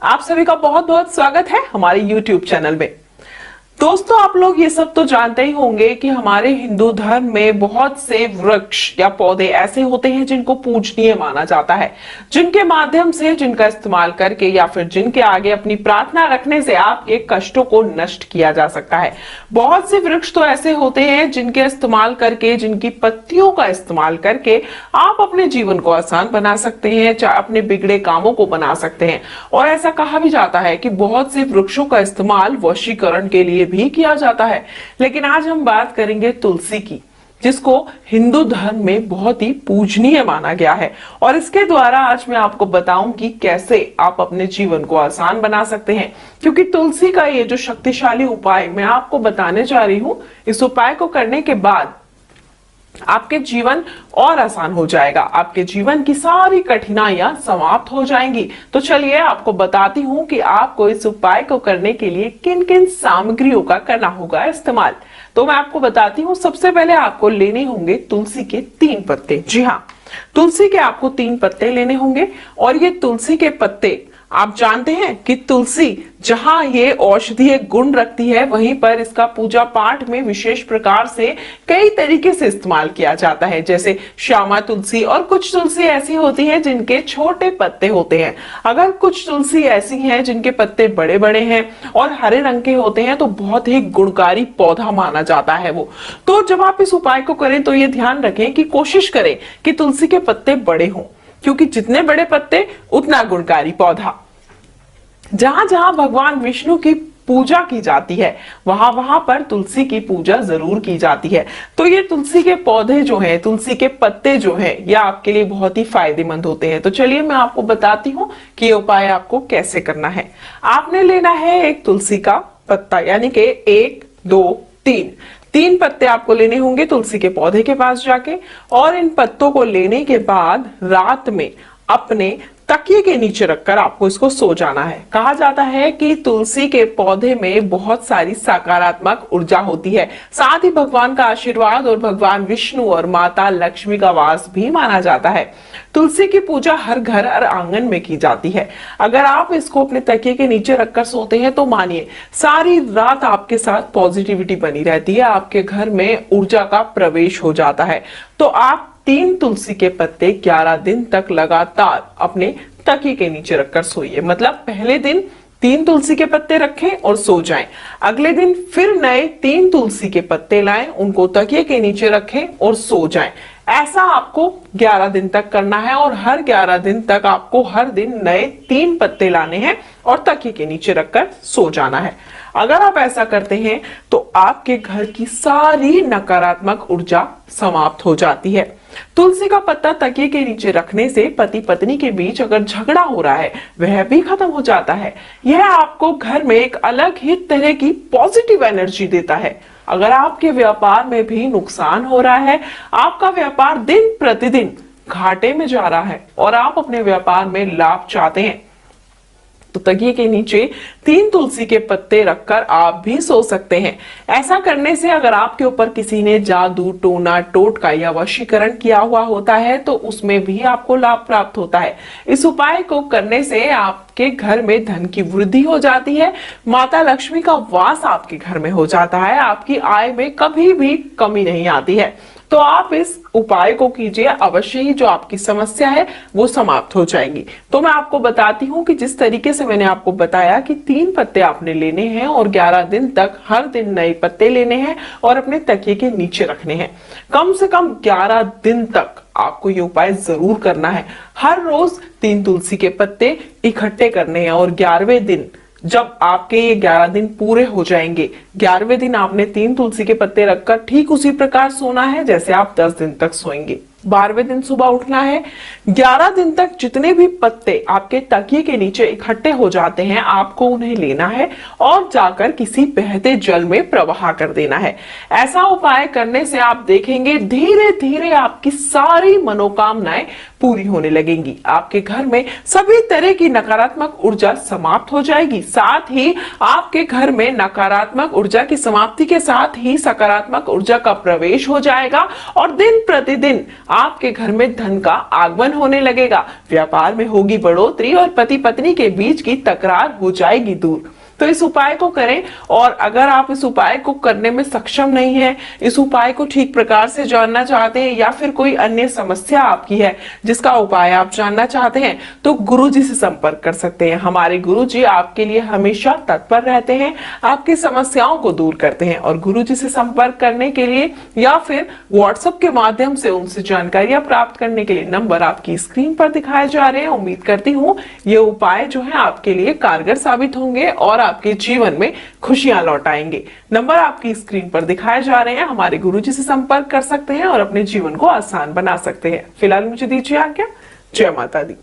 आप सभी का बहुत बहुत स्वागत है हमारे YouTube चैनल में। दोस्तों, आप लोग ये सब तो जानते ही होंगे कि हमारे हिंदू धर्म में बहुत से वृक्ष या पौधे ऐसे होते हैं जिनको पूजनीय माना जाता है, जिनके माध्यम से, जिनका इस्तेमाल करके या फिर जिनके आगे अपनी प्रार्थना रखने से आपके कष्टों को नष्ट किया जा सकता है। बहुत से वृक्ष तो ऐसे होते हैं जिनके इस्तेमाल करके, जिनकी पत्तियों का इस्तेमाल करके आप अपने जीवन को आसान बना सकते हैं, अपने बिगड़े कामों को बना सकते हैं। और ऐसा कहा भी जाता है कि बहुत से वृक्षों का इस्तेमाल वशीकरण के लिए भी किया जाता है। लेकिन आज हम बात करेंगे तुलसी की, जिसको हिंदू धर्म में बहुत ही पूजनीय माना गया है। और इसके द्वारा आज मैं आपको बताऊंगी कैसे आप अपने जीवन को आसान बना सकते हैं, क्योंकि तुलसी का ये जो शक्तिशाली उपाय मैं आपको बताने जा रही हूं, इस उपाय को करने के बाद आपके जीवन और आसान हो जाएगा, आपके जीवन की सारी कठिनाइयां समाप्त हो जाएंगी। तो चलिए आपको बताती हूं कि आपको इस उपाय को करने के लिए किन किन सामग्रियों का करना होगा इस्तेमाल। तो मैं आपको बताती हूं, सबसे पहले आपको लेने होंगे तुलसी के 3 पत्ते। जी हाँ, तुलसी के आपको 3 पत्ते लेने होंगे। और ये तुलसी के पत्ते, आप जानते हैं कि तुलसी जहां ये औषधीय गुण रखती है, वहीं पर इसका पूजा पाठ में विशेष प्रकार से कई तरीके से इस्तेमाल किया जाता है। जैसे श्यामा तुलसी, और कुछ तुलसी ऐसी होती है जिनके छोटे पत्ते होते हैं। अगर कुछ तुलसी ऐसी हैं जिनके पत्ते बड़े बड़े हैं और हरे रंग के होते हैं, तो बहुत ही गुणकारी पौधा माना जाता है वो। तो जब आप इस उपाय को करें तो ये ध्यान रखें कि कोशिश करें कि तुलसी के पत्ते बड़े हों, क्योंकि जितने बड़े पत्ते उतना गुणकारी पौधा। जहां जहां भगवान विष्णु की पूजा की जाती है, वहां वहां पर तुलसी की पूजा जरूर की जाती है। तो ये तुलसी के पौधे जो हैं, तुलसी के पत्ते जो हैं, ये आपके लिए बहुत ही फायदेमंद होते हैं। तो चलिए मैं आपको बताती हूँ कि ये उपाय आपको कैसे करना है। आपने लेना है एक तुलसी का पत्ता, यानी कि 1 2 3 पत्ते आपको लेने होंगे तुलसी के पौधे के पास जाके। और इन पत्तों को लेने के बाद रात में अपने तकिए के नीचे रखकर आपको इसको सो जाना है। कहा जाता है कि तुलसी के पौधे में बहुत सारी सकारात्मक ऊर्जा होती है, साथ ही भगवान का आशीर्वाद और भगवान विष्णु और माता लक्ष्मी का वास भी माना जाता है। तुलसी की पूजा हर घर और आंगन में की जाती है। अगर आप इसको अपने तकिए के नीचे रखकर सोते हैं तो मानिए सारी रात आपके साथ पॉजिटिविटी बनी रहती है, आपके घर में ऊर्जा का प्रवेश हो जाता है। तो आप 3 तुलसी के पत्ते 11 दिन तक लगातार अपने तकिए के नीचे रखकर सोइए। मतलब पहले दिन 3 तुलसी के पत्ते रखें और सो जाएं। अगले दिन फिर नए 3 तुलसी के पत्ते लाएं, उनको तकिए के नीचे रखें और सो जाएं। ऐसा आपको 11 दिन तक करना है। और हर 11 दिन तक आपको हर दिन नए 3 पत्ते लाने हैं और तकिए के नीचे रखकर सो जाना है। अगर आप ऐसा करते हैं तो आपके घर की सारी नकारात्मक ऊर्जा समाप्त हो जाती है। तुलसी का पत्ता तकिए के नीचे रखने से पति पत्नी के बीच अगर झगड़ा हो रहा है, वह भी खत्म हो जाता है। यह आपको घर में एक अलग ही तरह की पॉजिटिव एनर्जी देता है। अगर आपके व्यापार में भी नुकसान हो रहा है, आपका व्यापार दिन प्रतिदिन घाटे में जा रहा है और आप अपने व्यापार में लाभ चाहते हैं, तो तकिए के नीचे 3 तुलसी के पत्ते रखकर आप भी सो सकते हैं। ऐसा करने से अगर आपके ऊपर किसी ने जादू, टोना, टोटका या वशीकरण किया हुआ होता है, तो उसमें भी आपको लाभ प्राप्त होता है। इस उपाय को करने से आपके घर में धन की वृद्धि हो जाती है, माता लक्ष्मी का वास आपके घर में हो जाता है, आपकी आय में कभी भी कमी नहीं आती है। तो आप इस उपाय को कीजिए, अवश्य ही जो आपकी समस्या है वो समाप्त हो जाएगी। तो मैं आपको बताती हूँ कि जिस तरीके से मैंने आपको बताया कि 3 पत्ते आपने लेने हैं और 11 दिन तक हर दिन नए पत्ते लेने हैं और अपने तकिए के नीचे रखने हैं। कम से कम 11 दिन तक आपको ये उपाय जरूर करना है। हर रोज 3 तुलसी के पत्ते इकट्ठे करने हैं और 11वें दिन जब आपके ये 11 दिन पूरे हो जाएंगे, 11वें दिन आपने 3 तुलसी के पत्ते रखकर ठीक उसी प्रकार सोना है जैसे आप 10 दिन तक सोएंगे। 12वें दिन सुबह उठना है। 11 दिन तक जितने भी पत्ते आपके तकिए के नीचे इकट्ठे हो जाते हैं, आपको उन्हें लेना है और जाकर किसी बहते जल में प्रवाह कर देना है। ऐसा उपाय करने से आप देखेंगे धीरे धीरे आपकी सारी मनोकामनाएं पूरी होने लगेंगी। आपके घर में सभी तरह की नकारात्मक ऊर्जा समाप्त हो जाएगी। साथ ही आपके घर में नकारात्मक ऊर्जा की समाप्ति के साथ ही सकारात्मक ऊर्जा का प्रवेश हो जाएगा और दिन प्रतिदिन आपके घर में धन का आगमन होने लगेगा। व्यापार में होगी बढ़ोतरी और पति पत्नी के बीच की तकरार हो जाएगी दूर। तो इस उपाय को करें, और अगर आप इस उपाय को करने में सक्षम नहीं है, इस उपाय को ठीक प्रकार से जानना चाहते हैं या फिर कोई अन्य समस्या आपकी है जिसका उपाय आप जानना चाहते हैं, तो गुरुजी से संपर्क कर सकते हैं। हमारे गुरुजी आपके लिए हमेशा तत्पर रहते हैं, आपकी समस्याओं को दूर करते हैं। और गुरुजी से संपर्क करने के लिए या फिर व्हाट्सएप के माध्यम से उनसे जानकारियां प्राप्त करने के लिए नंबर आपकी स्क्रीन पर दिखाए जा रहे हैं। उम्मीद करती हूँ ये उपाय जो है आपके लिए कारगर साबित होंगे और आपके जीवन में खुशियां लौट आएंगे। नंबर आपकी स्क्रीन पर दिखाए जा रहे हैं। हमारे गुरुजी से संपर्क कर सकते हैं और अपने जीवन को आसान बना सकते हैं। फिलहाल मुझे दीजिए आज्ञा। जय माता दी।